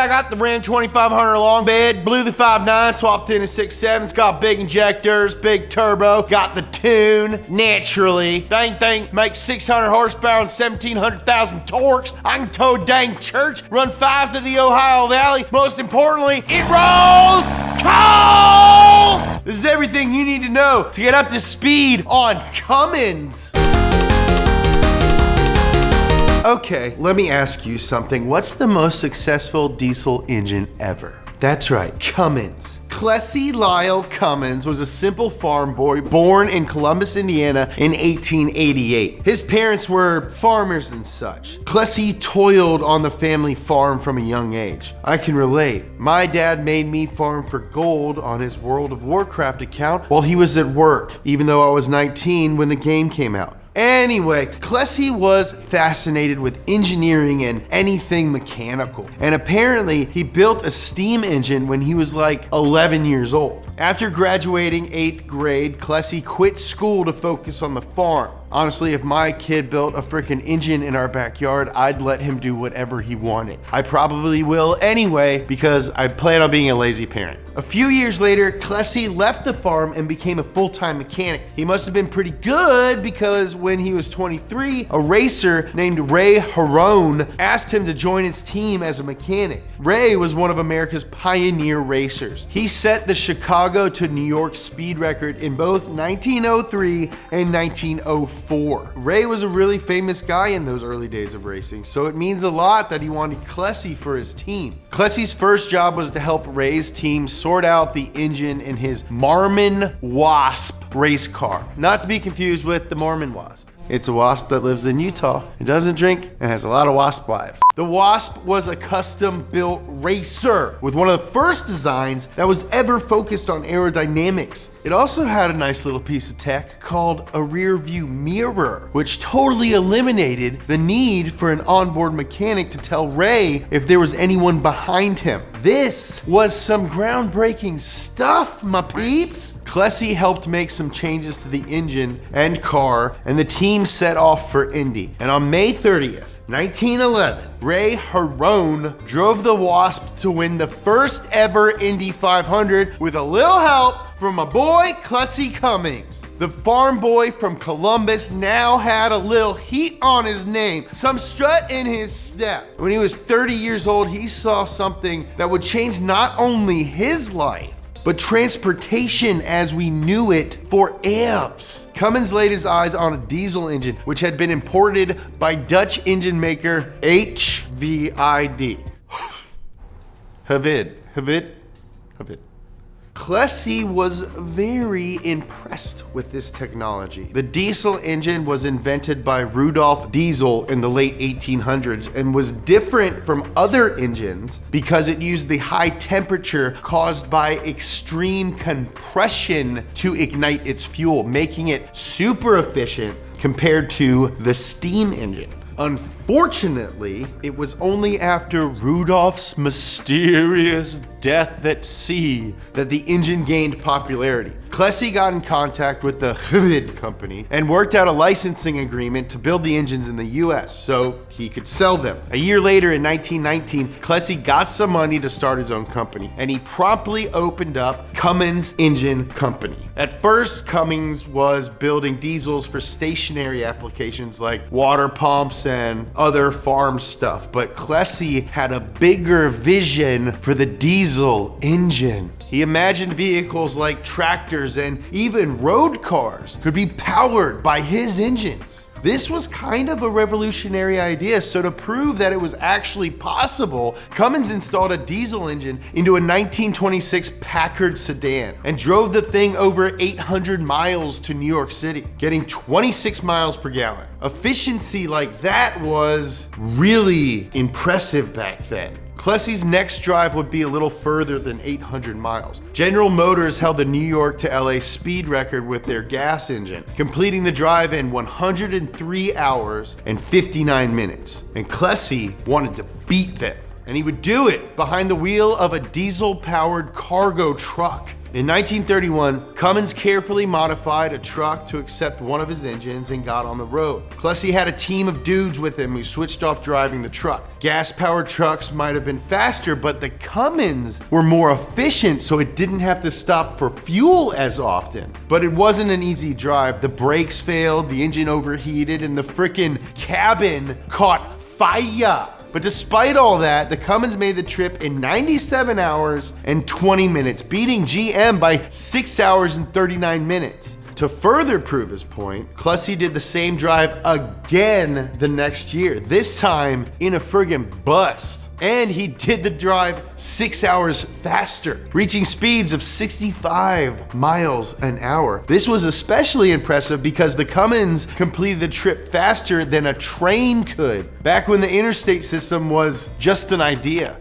I got the Ram 2500 long bed, blew the 5.9, swapped in a 6.7. It's got big injectors, big turbo, got the tune, naturally. Dang thing makes 600 horsepower and 1,700,000 torques. I can tow a dang church, run 5s to the Ohio Valley. Most importantly, it rolls coal! This is everything you need to know to get up to speed on Cummins. Okay, let me ask you something. What's the most successful diesel engine ever? That's right, Cummins. Clessie Lyle Cummins was a simple farm boy born in Columbus, Indiana in 1888. His parents were farmers and such. Clessie toiled on the family farm from a young age. I can relate. My dad made me farm for gold on his World of Warcraft account while he was at work, even though I was 19 when the game came out. Anyway, Clessie was fascinated with engineering and anything mechanical. And apparently, he built a steam engine when he was like 11 years old. After graduating 8th grade, Clessie quit school to focus on the farm. Honestly, if my kid built a freaking engine in our backyard, I'd let him do whatever he wanted. I probably will anyway, because I plan on being a lazy parent. A few years later, Clessie left the farm and became a full-time mechanic. He must have been pretty good because when he was 23, a racer named Ray Harone asked him to join his team as a mechanic. Ray was one of America's pioneer racers. He set the Chicago to New York speed record in both 1903 and 1904. Ray was a really famous guy in those early days of racing, so it means a lot that he wanted Clessie for his team. Clessie's first job was to help Ray's team sort out the engine in his Marmon Wasp race car. Not to be confused with the Marmon Wasp. It's a wasp that lives in Utah. It doesn't drink and has a lot of wasp wives. The Wasp was a custom-built racer with one of the first designs that was ever focused on aerodynamics. It also had a nice little piece of tech called a rear view mirror, which totally eliminated the need for an onboard mechanic to tell Ray if there was anyone behind him. This was some groundbreaking stuff, my peeps. Clessie helped make some changes to the engine and car, and the team set off for Indy. And on May 30th, 1911, Ray Harone drove the Wasp to win the first ever Indy 500 with a little help from my boy Clessie Cummins. The farm boy from Columbus now had a little heat on his name, some strut in his step. When he was 30 years old, he saw something that would change not only his life, but transportation as we knew it forever. Cummins laid his eyes on a diesel engine, which had been imported by Dutch engine maker HVID. Havid. Clessie was very impressed with this technology. The diesel engine was invented by Rudolf Diesel in the late 1800s and was different from other engines because it used the high temperature caused by extreme compression to ignite its fuel, making it super efficient compared to the steam engine. Unfortunately, it was only after Rudolph's mysterious death at sea that the engine gained popularity. Clessie got in contact with the Huvid company and worked out a licensing agreement to build the engines in the US so he could sell them. A year later in 1919, Clessie got some money to start his own company, and he promptly opened up Cummins Engine Company. At first, Cummins was building diesels for stationary applications like water pumps and other farm stuff, but Clessie had a bigger vision for the diesel engine. He imagined vehicles like tractors and even road cars could be powered by his engines. This was kind of a revolutionary idea, so to prove that it was actually possible, Cummins installed a diesel engine into a 1926 Packard sedan and drove the thing over 800 miles to New York City, getting 26 miles per gallon. Efficiency like that was really impressive back then. Clessie's next drive would be a little further than 800 miles. General Motors held the New York to LA speed record with their gas engine, completing the drive in 103 hours and 59 minutes. And Clessie wanted to beat them. And he would do it behind the wheel of a diesel-powered cargo truck. In 1931, Cummins carefully modified a truck to accept one of his engines and got on the road. Clessy had a team of dudes with him who switched off driving the truck. Gas-powered trucks might have been faster, but the Cummins were more efficient, so it didn't have to stop for fuel as often. But it wasn't an easy drive. The brakes failed, the engine overheated, and the frickin' cabin caught fire. But despite all that, the Cummins made the trip in 97 hours and 20 minutes, beating GM by 6 hours and 39 minutes. To further prove his point, Clessy did the same drive again the next year, this time in a friggin' bus. And he did the drive 6 hours faster, reaching speeds of 65 miles an hour. This was especially impressive because the Cummins completed the trip faster than a train could, back when the interstate system was just an idea.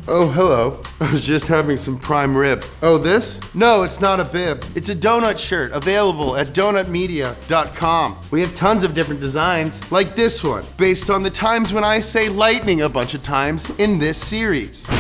Oh, hello. I was just having some prime rib. Oh, this? No, it's not a bib. It's a donut shirt available at donutmedia.com. We have tons of different designs, like this one, based on the times when I say lightning a bunch of times in this series.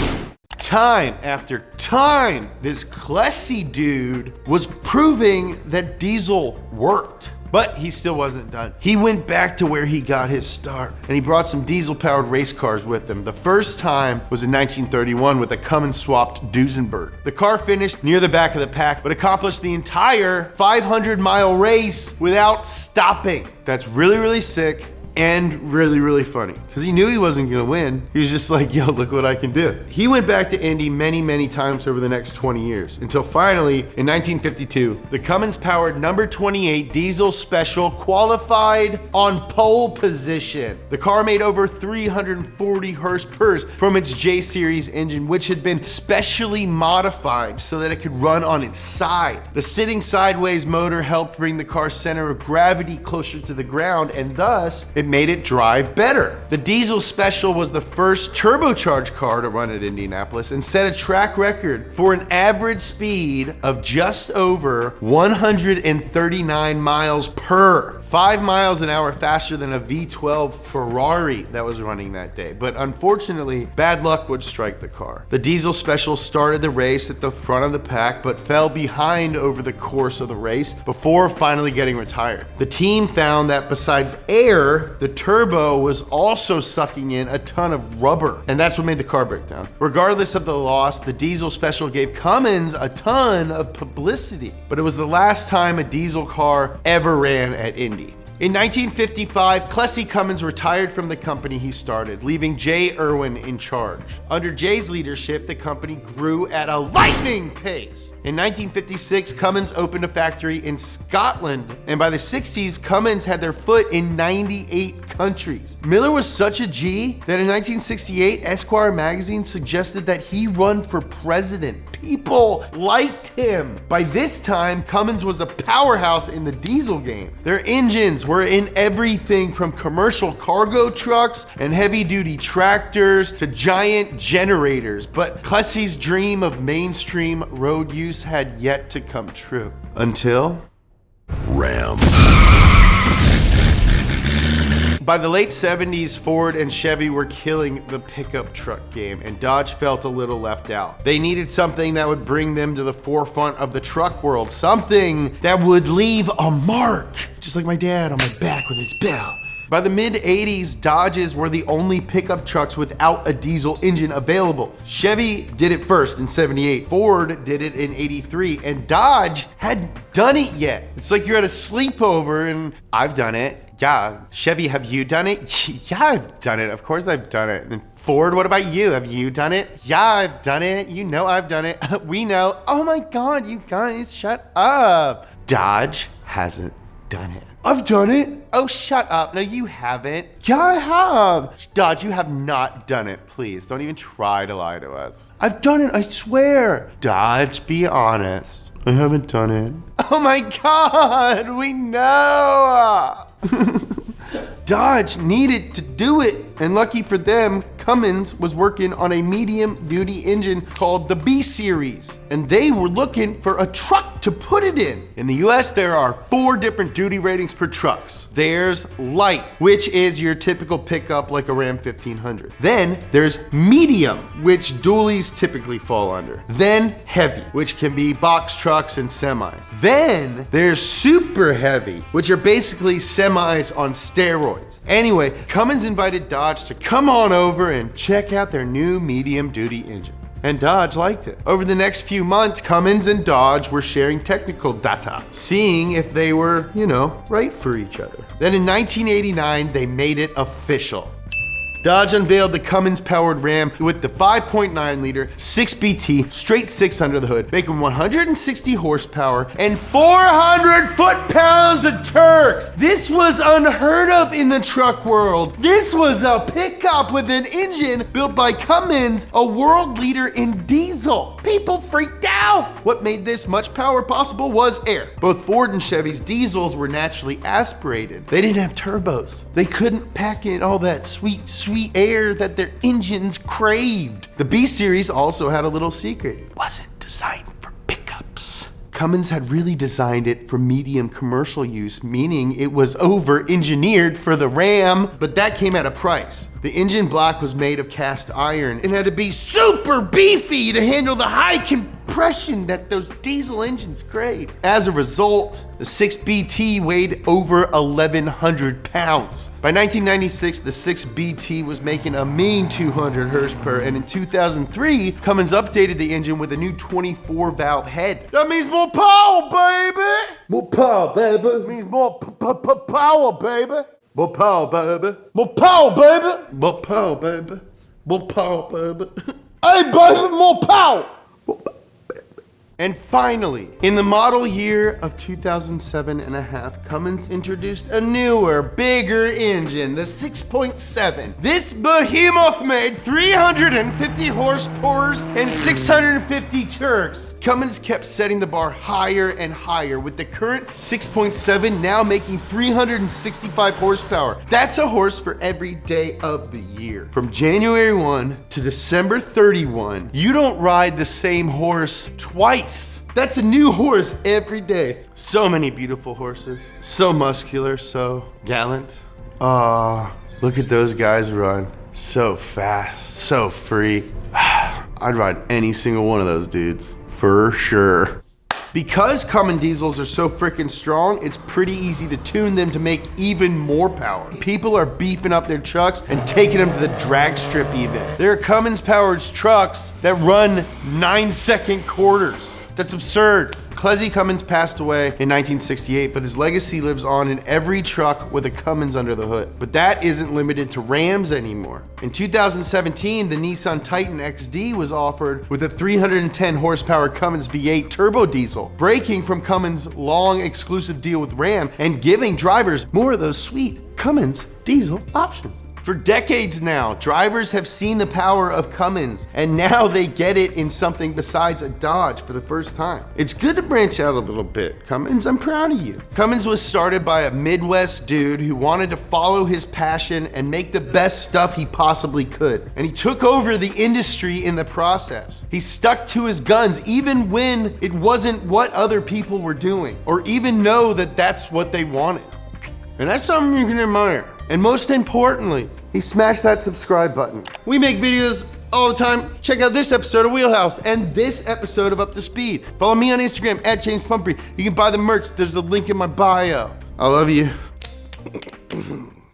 Time after time, this Clessy dude was proving that diesel worked. But he still wasn't done. He went back to where he got his start, and he brought some diesel-powered race cars with him. The first time was in 1931 with a Cummins-swapped Duesenberg. The car finished near the back of the pack, but accomplished the entire 500-mile race without stopping. That's really, really sick. And really, really funny, because he knew he wasn't gonna win. He was just like, yo, look what I can do. He went back to Indy many, many times over the next 20 years, until finally, in 1952, the Cummins-powered number 28 diesel special qualified on pole position. The car made over 340 horsepower from its J Series engine, which had been specially modified so that it could run on its side. The sitting sideways motor helped bring the car's center of gravity closer to the ground, and thus, it made it drive better. The diesel special was the first turbocharged car to run at Indianapolis and set a track record for an average speed of just over 139 miles per. 5 miles an hour faster than a V12 Ferrari that was running that day. But unfortunately, bad luck would strike the car. The diesel special started the race at the front of the pack, but fell behind over the course of the race before finally getting retired. The team found that besides air, the turbo was also sucking in a ton of rubber, and that's what made the car break down. Regardless of the loss, the diesel special gave Cummins a ton of publicity, but it was the last time a diesel car ever ran at Indy. In 1955, Clessy Cummins retired from the company he started, leaving Jay Irwin in charge. Under Jay's leadership, the company grew at a lightning pace. In 1956, Cummins opened a factory in Scotland, and by the 60s, Cummins had their foot in 98 countries. Miller was such a G that in 1968, Esquire magazine suggested that he run for president. People liked him. By this time, Cummins was a powerhouse in the diesel game. Their engines were in everything from commercial cargo trucks and heavy-duty tractors to giant generators, but Clessy's dream of mainstream road use had yet to come true. Until Ram. By the late 70s, Ford and Chevy were killing the pickup truck game, and Dodge felt a little left out. They needed something that would bring them to the forefront of the truck world, something that would leave a mark, just like my dad on my back with his bell. By the mid-80s, Dodges were the only pickup trucks without a diesel engine available. Chevy did it first in 78, Ford did it in 83, and Dodge hadn't done it yet. It's like you're at a sleepover and I've done it. Yeah. Chevy, have you done it? Yeah, I've done it. Of course I've done it. And Ford, what about you? Have you done it? Yeah, I've done it. You know I've done it. We know. Oh my God, you guys, shut up. Dodge hasn't done it. I've done it. Oh, shut up. No, you haven't. Yeah, I have. Dodge, you have not done it. Please, don't even try to lie to us. I've done it, I swear. Dodge, be honest. I haven't done it. Oh my God, we know. Dodge needed to do it, and lucky for them, Cummins was working on a medium-duty engine called the B Series, and they were looking for a truck to put it in. In the US, there are 4 different duty ratings for trucks. There's light, which is your typical pickup like a Ram 1500. Then there's medium, which dualies typically fall under. Then heavy, which can be box trucks and semis. Then there's super heavy, which are basically semis on steroids. Anyway, Cummins invited Dodge to come on over and check out their new medium duty engine. And Dodge liked it. Over the next few months, Cummins and Dodge were sharing technical data, seeing if they were, right for each other. Then in 1989, they made it official. Dodge unveiled the Cummins-powered Ram with the 5.9-liter 6BT straight 6 under the hood, making 160 horsepower and 400 foot-pounds of torque. This was unheard of in the truck world. This was a pickup with an engine built by Cummins, a world leader in diesel. People freaked out. What made this much power possible was air. Both Ford and Chevy's diesels were naturally aspirated. They didn't have turbos. They couldn't pack in all that sweet air that their engines craved. The B Series also had a little secret. It wasn't designed for pickups. Cummins had really designed it for medium commercial use, meaning it was over-engineered for the Ram, but that came at a price. The engine block was made of cast iron and had to be super beefy to handle the high compression that those diesel engines crave. As a result, the 6BT weighed over 1,100 pounds. By 1996, the 6BT was making a mean 200 horsepower, and in 2003, Cummins updated the engine with a new 24-valve head. That means more power, baby! More power, baby! It means more power, baby! More power, baby! More power, baby! More power, baby! More power, baby! Hey, baby, more power! And finally, in the model year of 2007 and a half, Cummins introduced a newer, bigger engine, the 6.7. This behemoth made 350 horsepower and 650 torques. Cummins kept setting the bar higher and higher, with the current 6.7 now making 365 horsepower. That's a horse for every day of the year. From January 1 to December 31, you don't ride the same horse twice. That's a new horse every day. So many beautiful horses. So muscular, so gallant. Look at those guys run. So fast, so free. I'd ride any single one of those dudes, for sure. Because Cummins diesels are so freaking strong, it's pretty easy to tune them to make even more power. People are beefing up their trucks and taking them to the drag strip even. There are Cummins-powered trucks that run 9-second quarters. That's absurd. Clezzy Cummins passed away in 1968, but his legacy lives on in every truck with a Cummins under the hood. But that isn't limited to Rams anymore. In 2017, the Nissan Titan XD was offered with a 310 horsepower Cummins V8 turbo diesel, breaking from Cummins' long exclusive deal with Ram and giving drivers more of those sweet Cummins diesel options. For decades now, drivers have seen the power of Cummins, and now they get it in something besides a Dodge for the first time. It's good to branch out a little bit. Cummins, I'm proud of you. Cummins was started by a Midwest dude who wanted to follow his passion and make the best stuff he possibly could. And he took over the industry in the process. He stuck to his guns even when it wasn't what other people were doing, or even know that that's what they wanted. And that's something you can admire. And most importantly, he smashed that subscribe button. We make videos all the time. Check out this episode of Wheelhouse and this episode of Up to Speed. Follow me on Instagram at James Pumphrey. You can buy the merch. There's a link in my bio. I love you.